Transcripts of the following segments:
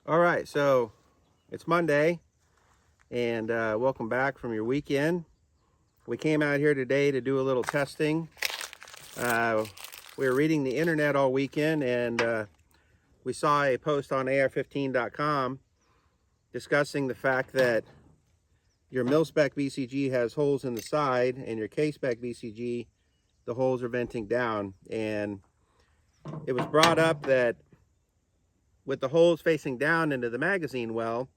All right, so it's Monday, and welcome back from your weekend. We came out here today to do a little testing. We were reading the internet all weekend, and we saw a post on AR15.com discussing the fact that your mil-spec BCG has holes in the side, and your K-SPEC BCG, the holes are venting down. And it was brought up that with the holes facing down into the magazine well,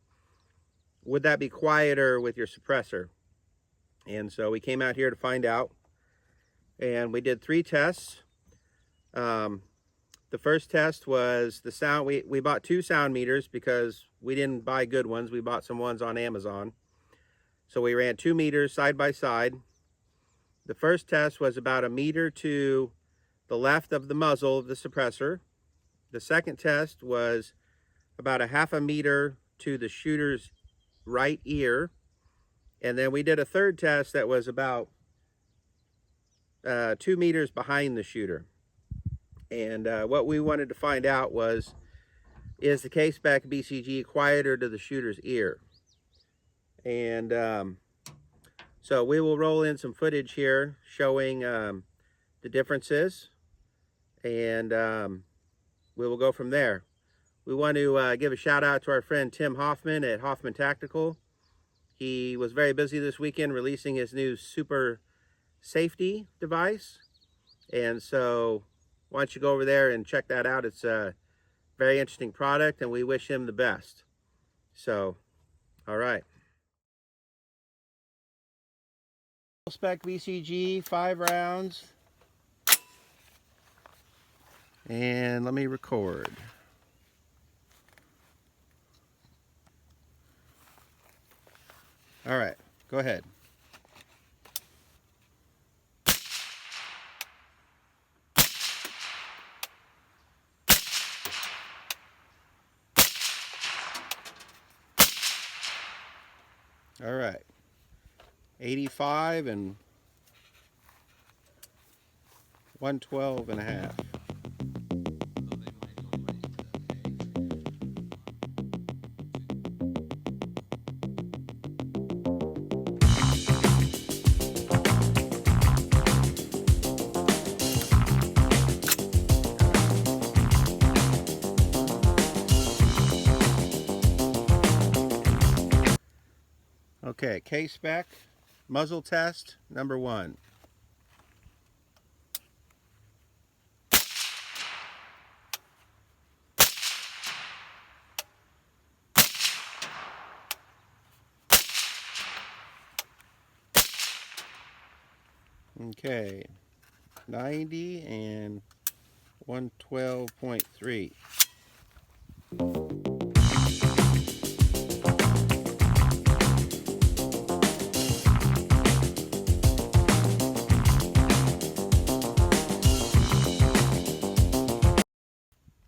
would that be quieter with your suppressor? And so we came out here to find out, and we did 3 tests. The first test was the sound. We bought 2 sound meters because we didn't buy good ones. We bought some ones on Amazon. So we ran 2 meters side by side. The first test was about 1 meter to the left of the muzzle of the suppressor. The second test was about 1/2 meter to the shooter's right ear. And then we did a third test that was about 2 meters behind the shooter. And what we wanted to find out was, is the K-SPEC BCG quieter to the shooter's ear? And so we will roll in some footage here showing the differences, and we will go from there. We want to give a shout out to our friend Tim Hoffman at Hoffman Tactical. He was very busy this weekend releasing his new super safety device, and so why don't you go over there and check that out. It's a very interesting product, and we wish him the best. So, all right. Spec BCG, 5 rounds. And let me record. All right, go ahead. All right, 85 and 112.5. Okay, K-SPEC muzzle test number 1. Okay, 90 and 112.3.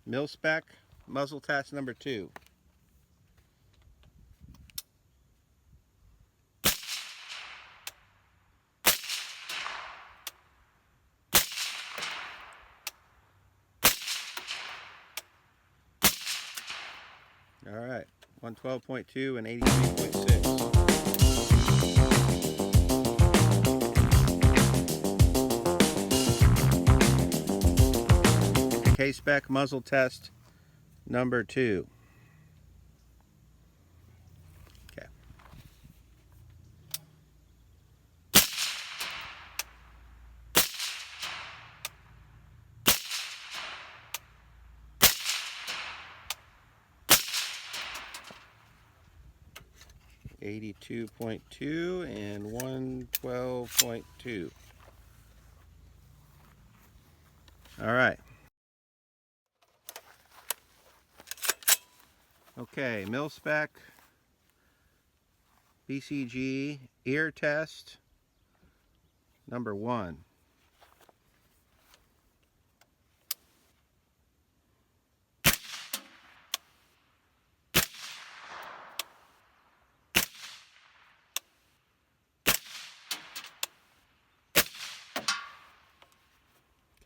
Mil-spec muzzle test number 2. All right, 112.2 and 83.6. K-SPEC muzzle test number 2. Okay. .2 and 112.2. All right. Okay, mil-spec BCG ear test number 1.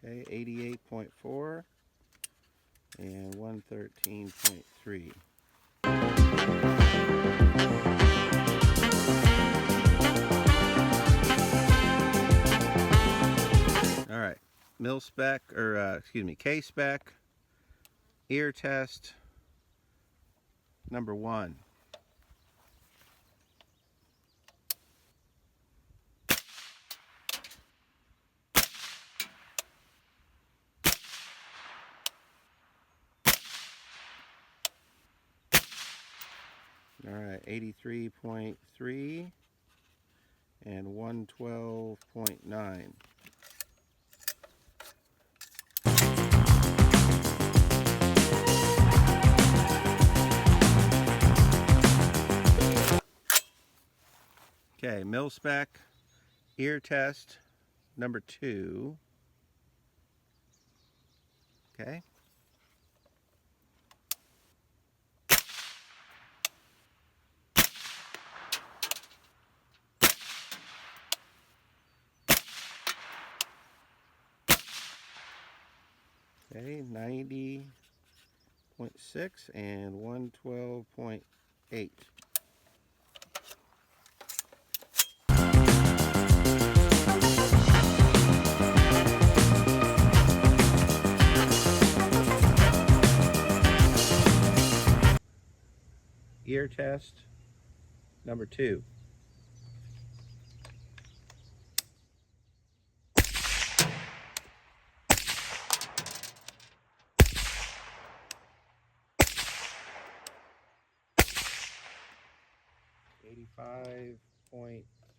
Okay, 88.4 and 113.3. All right, mil-spec, or excuse me, K-SPEC ear test number 1. All right, 83.3 and 112.9. Okay, mil-spec ear test number 2. Okay. Okay, 90.6 and 112.8. Ear test number 2.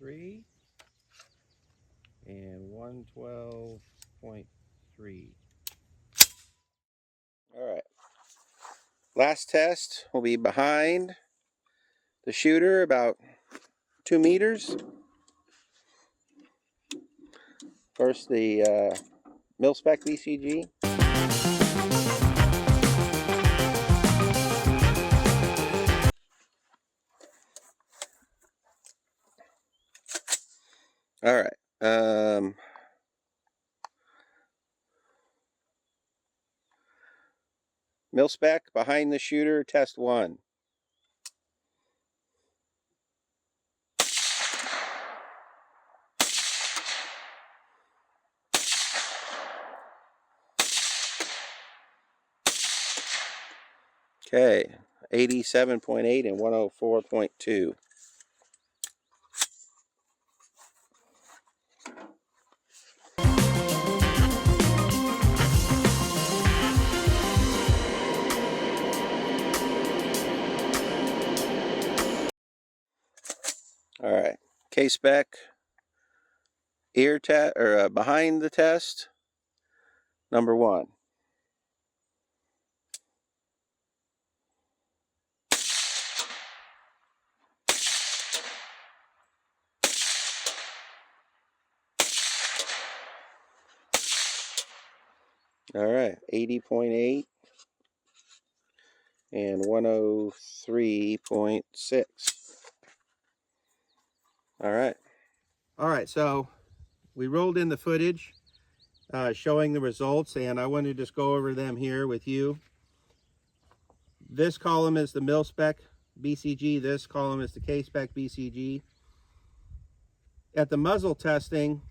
.3 and 112.3. All right. Last test will be behind the shooter, about 2 meters. First, the mil-spec BCG. All right. Mil-spec behind the shooter, test 1. Okay, 87.8 and 104.2. All right, K-SPEC ear test, or behind the test number 1. All right, 80.8 and 103.6. All right. All right, so we rolled in the footage showing the results, and I want to just go over them here with you. This column is the mil-spec BCG. This column is the K-SPEC BCG. At the muzzle testing,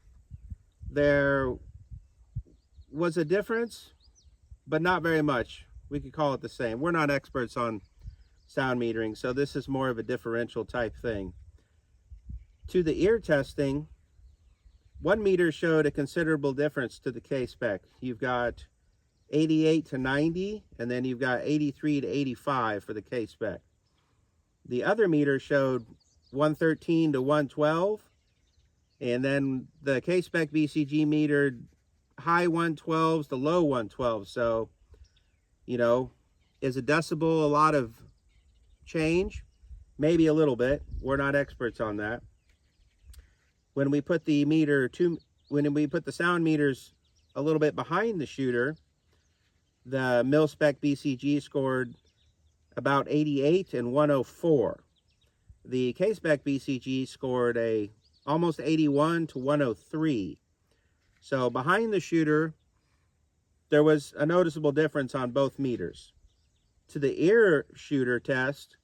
there was a difference, but not very much. We could call it the same. We're not experts on sound metering, so this is more of a differential type thing. To the ear testing, 1 meter showed a considerable difference to the K-SPEC. You've got 88 to 90, and then you've got 83 to 85 for the K-SPEC. The other meter showed 113 to 112, and then the K-SPEC BCG metered high 112s to low 112s. So, you know, is a decibel a lot of change? Maybe a little bit. We're not experts on that. When we put the sound meters a little bit behind the shooter, the mil-spec BCG scored about 88 and 104. The K-SPEC BCG scored almost 81 to 103. So behind the shooter, there was a noticeable difference on both meters. to the ear shooter test,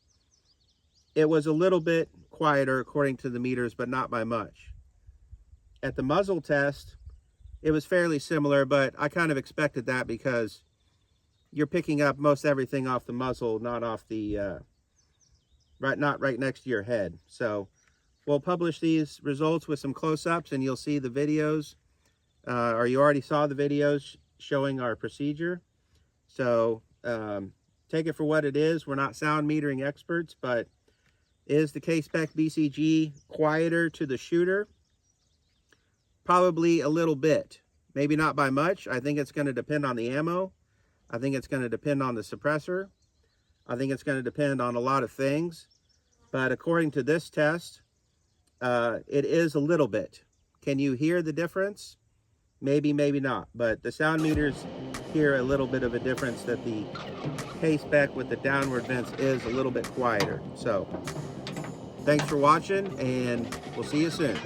it was a little bit quieter according to the meters, but not by much. At the muzzle test, it was fairly similar, but I kind of expected that because you're picking up most everything off the muzzle, not off the not right next to your head. So we'll publish these results with some close-ups, and you'll see the videos, or you already saw the videos showing our procedure. So take it for what it is. We're not sound metering experts, but is the K-SPEC BCG quieter to the shooter? Probably a little bit, maybe not by much. I think it's going to depend on the ammo. I think it's going to depend on the suppressor. I think it's going to depend on a lot of things. But according to this test, it is a little bit. Can you hear the difference? Maybe, maybe not. But the sound meters hear a little bit of a difference, that the K-SPEC with the downward vents is a little bit quieter. So thanks for watching, and we'll see you soon.